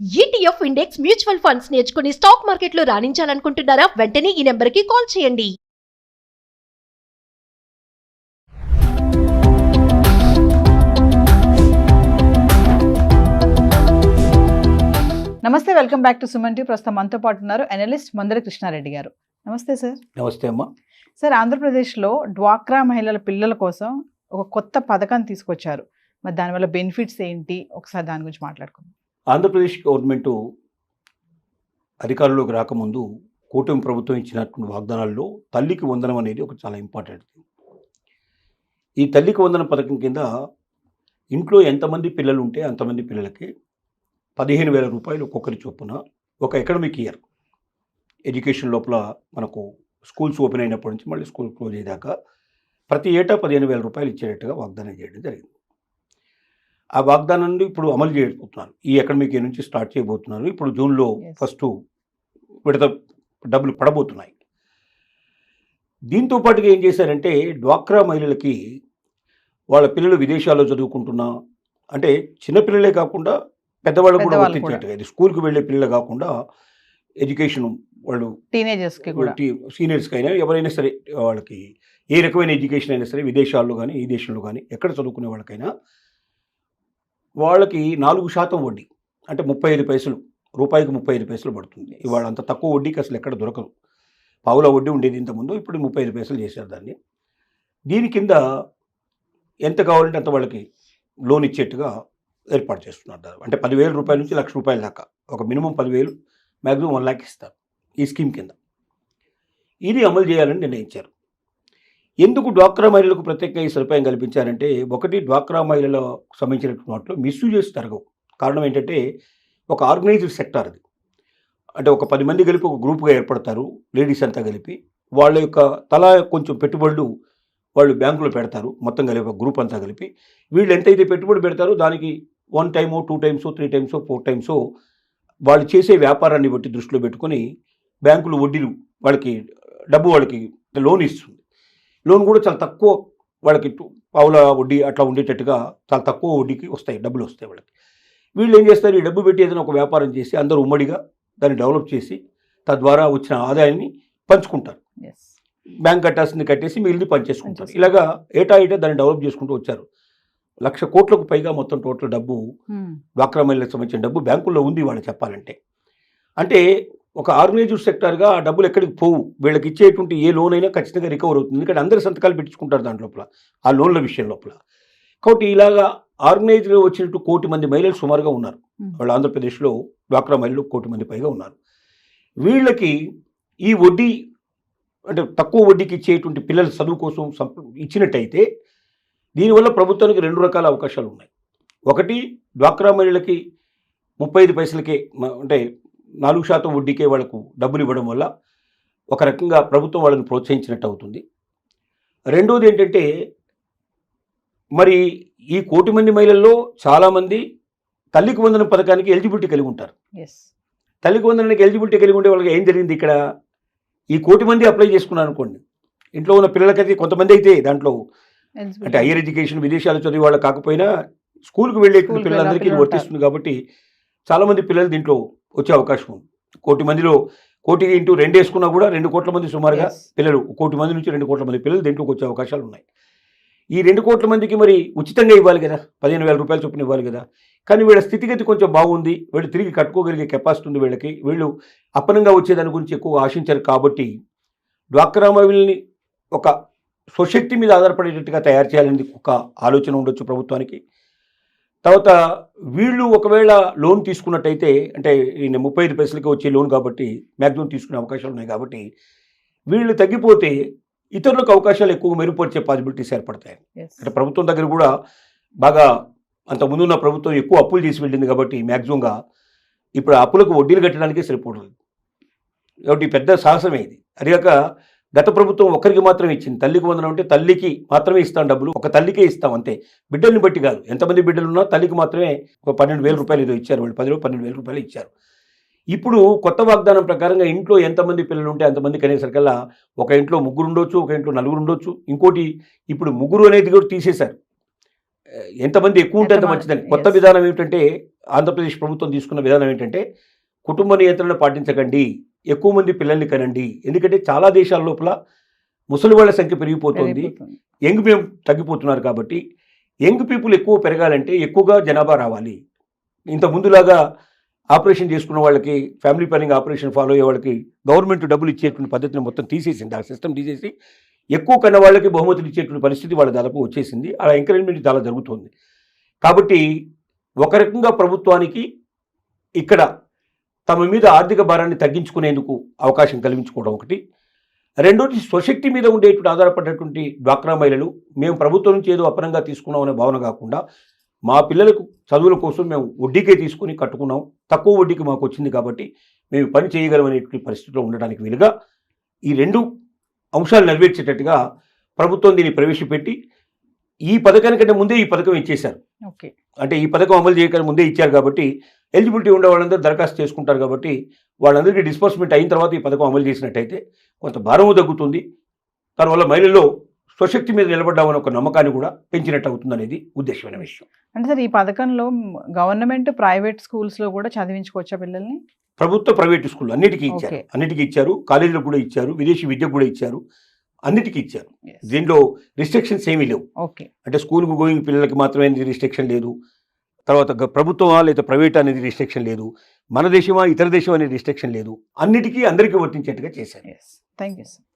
ETF index mutual funds నేర్చుకుని stock మార్కెట్లో రాణించాలనుకుంటున్నారా? వెంటనే ఈ నెంబర్కి కాల్ చేయండి. నమస్తే, welcome back to Suman TV. ప్రస్తుతం మనతో పాటు ఉన్నారు అనలిస్ట్ మందర కృష్ణారెడ్డి గారు. నమస్తే సార్. నమస్తే అమ్మా. సార్, ఆంధ్రప్రదేశ్లో డ్వాక్రా మహిళల పిల్లల కోసం ఒక కొత్త పథకాన్ని తీసుకొచ్చారు. మరి దానివల్ల బెనిఫిట్స్ ఏంటి, ఒకసారి దాని గురించి మాట్లాడుకుందాం. ఆంధ్రప్రదేశ్ గవర్నమెంటు అధికారంలోకి రాకముందు కూటమి ప్రభుత్వం ఇచ్చినటువంటి వాగ్దానాల్లో తల్లికి వందనం అనేది ఒక చాలా ఇంపార్టెంట్ థింగ్. ఈ తల్లికి వందనం పథకం కింద ఇంట్లో ఎంతమంది పిల్లలు ఉంటే అంతమంది పిల్లలకి 15,000 రూపాయలు ఒక్కొక్కరి చొప్పున ఒక అకాడమిక్ ఇయర్ ఎడ్యుకేషన్ లోపల మనకు స్కూల్స్ ఓపెన్ అయినప్పటి నుంచి మళ్ళీ స్కూల్ క్లోజ్ అయ్యేదాకా ప్రతి ఏటా 15,000 రూపాయలు ఇచ్చేటట్టుగా వాగ్దానం చేయడం జరిగింది. ఆ వాగ్దానాన్ని ఇప్పుడు అమలు చేయబోతున్నారు. ఈ అకాడమిక్ ఇయర్ నుంచి స్టార్ట్ చేయబోతున్నారు. ఇప్పుడు జూన్లో ఫస్ట్ విడత డబ్బులు పడబోతున్నాయి. దీంతో పాటుగా ఏం చేశారంటే డ్వాక్రా మహిళలకి వాళ్ళ పిల్లలు విదేశాల్లో చదువుకుంటున్నా, అంటే చిన్నపిల్లలే కాకుండా పెద్దవాళ్ళు కూడా వర్తించేట్టుగా, ఇది స్కూల్కి వెళ్ళే పిల్లలు కాకుండా ఎడ్యుకేషన్ వాళ్ళు టీనేజర్స్కి కూడా, సీనియర్స్కి అయినా ఎవరైనా సరే వాళ్ళకి ఏ రకమైన ఎడ్యుకేషన్ అయినా సరే విదేశాల్లో కానీ ఈ దేశంలో కానీ ఎక్కడ చదువుకునే వాళ్ళకైనా వాళ్ళకి 4% వడ్డీ, అంటే 35 పైసలు, రూపాయికి 35 పైసలు పడుతుంది. ఇవాళ అంత తక్కువ వడ్డీకి అసలు ఎక్కడ దొరకదు. పావుల వడ్డీ ఉండేది ఇంతకుముందు, ఇప్పుడు 35 పైసలు చేశారు దాన్ని. దీని కింద ఎంత కావాలంటే అంత వాళ్ళకి లోన్ ఇచ్చేట్టుగా ఏర్పాటు చేస్తున్నారు. అంటే 10,000 రూపాయల నుంచి 1,00,000 రూపాయల దాకా, ఒక మినిమం 10,000, మ్యాక్సిమం 1,00,000 ఇస్తారు ఈ స్కీమ్ కింద. ఇది అమలు చేయాలని నిర్ణయించారు. ఎందుకు డ్వాక్రా మహిళలకు ప్రత్యేకంగా ఈ సదుపాయం కల్పించారంటే, ఒకటి డ్వాక్రా మహిళలకు సంబంధించినటువంటి వాటిలో మిస్యూజెస్ జరగవు. కారణం ఏంటంటే ఒక ఆర్గనైజ్డ్ సెక్టార్ అది. అంటే ఒక 10 మంది కలిపి ఒక గ్రూప్గా ఏర్పడతారు, లేడీస్ అంతా కలిపి వాళ్ళ యొక్క తలా కొంచెం పెట్టుబడులు వాళ్ళు బ్యాంకులో పెడతారు. మొత్తం కలిపి ఒక గ్రూప్ అంతా కలిపి వీళ్ళు ఎంతైతే పెట్టుబడి పెడతారో దానికి 1 టైమో 2 టైమ్సో 3 టైమ్సో 4 టైమ్సో వాళ్ళు చేసే వ్యాపారాన్ని బట్టి దృష్టిలో పెట్టుకొని బ్యాంకులు వడ్డీలు వాళ్ళకి వాళ్ళకి లోన్ ఇస్తుంది. లోన్ కూడా చాలా తక్కువ, వాళ్ళకి పావుల వడ్డీ అట్లా ఉండేటట్టుగా చాలా తక్కువ వడ్డీకి వస్తాయి, డబ్బులు వస్తాయి వాళ్ళకి. వీళ్ళు ఏం చేస్తారు, ఈ డబ్బు పెట్టి ఏదైనా ఒక వ్యాపారం చేసి అందరూ ఉమ్మడిగా దాన్ని డెవలప్ చేసి తద్వారా వచ్చిన ఆదాయాన్ని పంచుకుంటారు. బ్యాంక్ కట్టాల్సింది కట్టేసి మిగిలింది పనిచేసుకుంటారు. ఇలాగా ఏటా దాన్ని డెవలప్ చేసుకుంటూ వచ్చారు. 1,00,000 కోట్లకు పైగా మొత్తం టోటల్ డబ్బు, డ్వాక్రా మహిళలకు సంబంధించిన డబ్బు బ్యాంకుల్లో ఉంది వాళ్ళు చెప్పాలంటే. అంటే ఒక ఆర్గనైజ్డ్ సెక్టార్గా ఆ డబ్బులు ఎక్కడికి పోవు, వీళ్ళకి ఇచ్చేటువంటి ఏ లోన్ అయినా ఖచ్చితంగా రికవర్ అవుతుంది. ఎందుకంటే అందరు సంతకాలు పెట్టించుకుంటారు దాని లోపల, ఆ లోన్ల విషయం లోపల. కాబట్టి ఇలాగా ఆర్గనైజ్డ్గా వచ్చినట్టు 1 కోటి మంది మహిళలు సుమారుగా ఉన్నారు. వాళ్ళు ఆంధ్రప్రదేశ్లో డ్వాక్రా మహిళలు 1 కోటి మంది పైగా ఉన్నారు. వీళ్ళకి ఈ వడ్డీ, అంటే తక్కువ వడ్డీకి ఇచ్చేటువంటి పిల్లల చదువు కోసం ఇచ్చినట్టయితే దీనివల్ల ప్రభుత్వానికి 2 రకాల అవకాశాలు ఉన్నాయి. ఒకటి, డ్వాక్రా మహిళలకి 35 పైసలకే, అంటే 4% వడ్డీకే వాళ్ళకు డబ్బులు ఇవ్వడం వల్ల ఒక రకంగా ప్రభుత్వం వాళ్ళని ప్రోత్సహించినట్టు అవుతుంది. రెండోది ఏంటంటే, మరి ఈ 1 కోటి మంది మహిళల్లో చాలామంది తల్లికి వందనం పథకానికి ఎలిజిబిలిటీ కలిగి ఉంటారు. తల్లికి వందనానికి ఎలిజిబిలిటీ కలిగి ఉండే వాళ్ళకి ఏం జరిగింది, ఇక్కడ ఈ 1 కోటి మంది అప్లై చేసుకున్నారు అనుకోండి, ఇంట్లో ఉన్న పిల్లలకైతే కొంతమంది అయితే దాంట్లో, అంటే హైయర్ ఎడ్యుకేషన్ విదేశాలు చదివే వాళ్ళు కాకపోయినా స్కూల్కి వెళ్ళే పిల్లలందరికీ ఇది వర్తిస్తుంది. కాబట్టి చాలామంది పిల్లలు దీంట్లో వచ్చే అవకాశం ఉంది. 1 కోటి మందిలో 1 కోటి ఇంటూ 2 వేసుకున్నా కూడా 2 కోట్ల మంది సుమారుగా పిల్లలు, 1 కోటి మంది నుంచి 2 కోట్ల మంది పిల్లలు దీంట్లోకి వచ్చే అవకాశాలు ఉన్నాయి. ఈ 2 కోట్ల మందికి మరి ఉచితంగా ఇవ్వాలి కదా, 15,000 రూపాయల చొప్పున ఇవ్వాలి కదా. కానీ వీళ్ళ స్థితిగతి కొంచెం బాగుంది, వీళ్ళు తిరిగి కట్టుకోగలిగే కెపాసిటీ ఉంది వీళ్ళకి, వీళ్ళు అప్పనంగా వచ్చేదాని గురించి ఎక్కువ ఆశించారు. కాబట్టి డ్వాక్రా మహిళల్ని ఒక స్వశక్తి మీద ఆధారపడేటట్టుగా తయారు చేయాలని ఒక ఆలోచన ఉండొచ్చు ప్రభుత్వానికి. తర్వాత వీళ్ళు ఒకవేళ లోన్ తీసుకున్నట్టయితే, అంటే 35 పైసలకి వచ్చే లోన్ కాబట్టి మ్యాక్సిమం తీసుకునే అవకాశాలు ఉన్నాయి. కాబట్టి వీళ్ళు తగ్గిపోతే ఇతరులకు అవకాశాలు ఎక్కువ మెరుగుపరిచే పాసిబిలిటీస్ ఏర్పడతాయి. అంటే ప్రభుత్వం దగ్గర కూడా బాగా అంత ముందున్న ప్రభుత్వం ఎక్కువ అప్పులు చేసి వెళ్ళింది కాబట్టి మ్యాక్సిమంగా ఇప్పుడు ఆ అప్పులకు వడ్డీలు కట్టడానికే సరిపోతుంది. కాబట్టి పెద్ద సాహసమే ఇది. అదిగాక గత ప్రభుత్వం ఒక్కరికి మాత్రమే ఇచ్చింది. తల్లికి వందనం అంటే తల్లికి మాత్రమే ఇస్తాం డబ్బులు, ఒక తల్లికే ఇస్తాం అంతే, బిడ్డల్ని బట్టి కాదు. ఎంతమంది బిడ్డలు ఉన్నా తల్లికి మాత్రమే ఒక 12,000 రూపాయలు ఏదో ఇచ్చారు, వాళ్ళు 12,000 రూపాయలు ఇచ్చారు. ఇప్పుడు కొత్త వాగ్దానం ప్రకారంగా ఇంట్లో ఎంతమంది పిల్లలు ఉంటే అంతమందికి అనేసరికల్లా ఒక ఇంట్లో 3 ఉండొచ్చు, ఒక ఇంట్లో 4 ఉండొచ్చు. ఇంకోటి, ఇప్పుడు 3 అనేది కూడా తీసేశారు. ఎంతమంది ఎక్కువ ఉంటే అంత ఎంతమంది- మంచిదని. కొత్త yes. విధానం ఏమిటంటే ఆంధ్రప్రదేశ్ ప్రభుత్వం తీసుకున్న విధానం ఏంటంటే కుటుంబ నియంత్రణ పాటించకండి, ఎక్కువ మంది పిల్లల్ని కనండి. ఎందుకంటే చాలా దేశాల లోపల ముసలి వాళ్ళ సంఖ్య పెరిగిపోతుంది, పెరిగిపోతుంది. యంగ్ మేము తగ్గిపోతున్నారు. కాబట్టి యంగ్ పీపుల్ ఎక్కువ పెరగాలంటే ఎక్కువగా జనాభా రావాలి. ఇంత ముందులాగా ఆపరేషన్ చేసుకున్న వాళ్ళకి, ఫ్యామిలీ ప్లానింగ్ ఆపరేషన్ ఫాలో అయ్యే వాళ్ళకి గవర్నమెంట్ డబ్బులు ఇచ్చేటువంటి పద్ధతిని మొత్తం తీసేసింది, ఆ సిస్టమ్ తీసేసి ఎక్కువ కన్న వాళ్ళకి బహుమతులు ఇచ్చేటువంటి పరిస్థితి వాళ్ళ దాదాపు వచ్చేసింది. అలా ఎంకరేజ్మెంట్ చాలా జరుగుతుంది. కాబట్టి ఒక రకంగా ప్రభుత్వానికి ఇక్కడ తమ మీద ఆర్థిక భారాన్ని తగ్గించుకునేందుకు అవకాశం కల్పించుకోవడం ఒకటి. రెండోది స్వశక్తి మీద ఉండేటువంటి ఆధారపడేటువంటి డ్వాక్రా మహిళలు మేము ప్రభుత్వం నుంచి ఏదో అపరంగా తీసుకున్నాం అనే భావన కాకుండా మా పిల్లలకు చదువుల కోసం మేము వడ్డీకే తీసుకుని కట్టుకున్నాం, తక్కువ వడ్డీకి మాకు వచ్చింది కాబట్టి మేము పని చేయగలమనేటువంటి పరిస్థితిలో ఉండడానికి వీలుగా ఈ రెండు అంశాలు నెరవేర్చేటట్టుగా ప్రభుత్వం దీన్ని ప్రవేశపెట్టి ఈ పథకానికంటే ముందే ఈ పథకం ఇచ్చేశారు. ఓకే. అంటే ఈ పథకం అమలు చేయకుండా ముందే ఇచ్చారు కాబట్టి ఎలిజిబిలిటీ ఉండే వాళ్ళందరూ దరఖాస్తు చేసుకుంటారు. కాబట్టి వాళ్ళందరికీ డిస్బర్స్మెంట్ అయిన తర్వాత ఈ పథకం అమలు చేసినట్టయితే కొంత భారము తగ్గుతుంది. దానివల్ల మహిళల్లో స్వశక్తి మీద నిలబడ్డామని ఒక నమ్మకాన్ని కూడా పెంచినట్టు అవుతుంది అనేది ఉద్దేశమైన విషయం. అంటే సార్ ఈ పథకంలో గవర్నమెంట్ ప్రైవేట్ స్కూల్స్ లో కూడా చదివించుకోవచ్చా పిల్లల్ని? ప్రభుత్వ ప్రైవేటు స్కూల్ అన్నిటికీ ఇచ్చారు, Okay. అన్నిటికీ ఇచ్చారు. కాలేజీలకు కూడా ఇచ్చారు, విదేశీ విద్యకు కూడా ఇచ్చారు, అన్నిటికీ ఇచ్చారు. Yes. దీనిలో రిస్ట్రిక్షన్స్ ఏమీ లేవు. ఓకే. అంటే స్కూల్కి గోయింగ్ పిల్లలకి మాత్రమే రిస్ట్రిక్షన్ లేదు, తర్వాత ప్రభుత్వమా లేదా ప్రైవేట్ అనేది రిస్ట్రిక్షన్ లేదు, మన దేశమా ఇతర దేశం అనేది రిస్ట్రిక్షన్ లేదు, అన్నిటికీ అందరికీ వర్తించేట్టుగా చేశారు. Yes, thank you sir.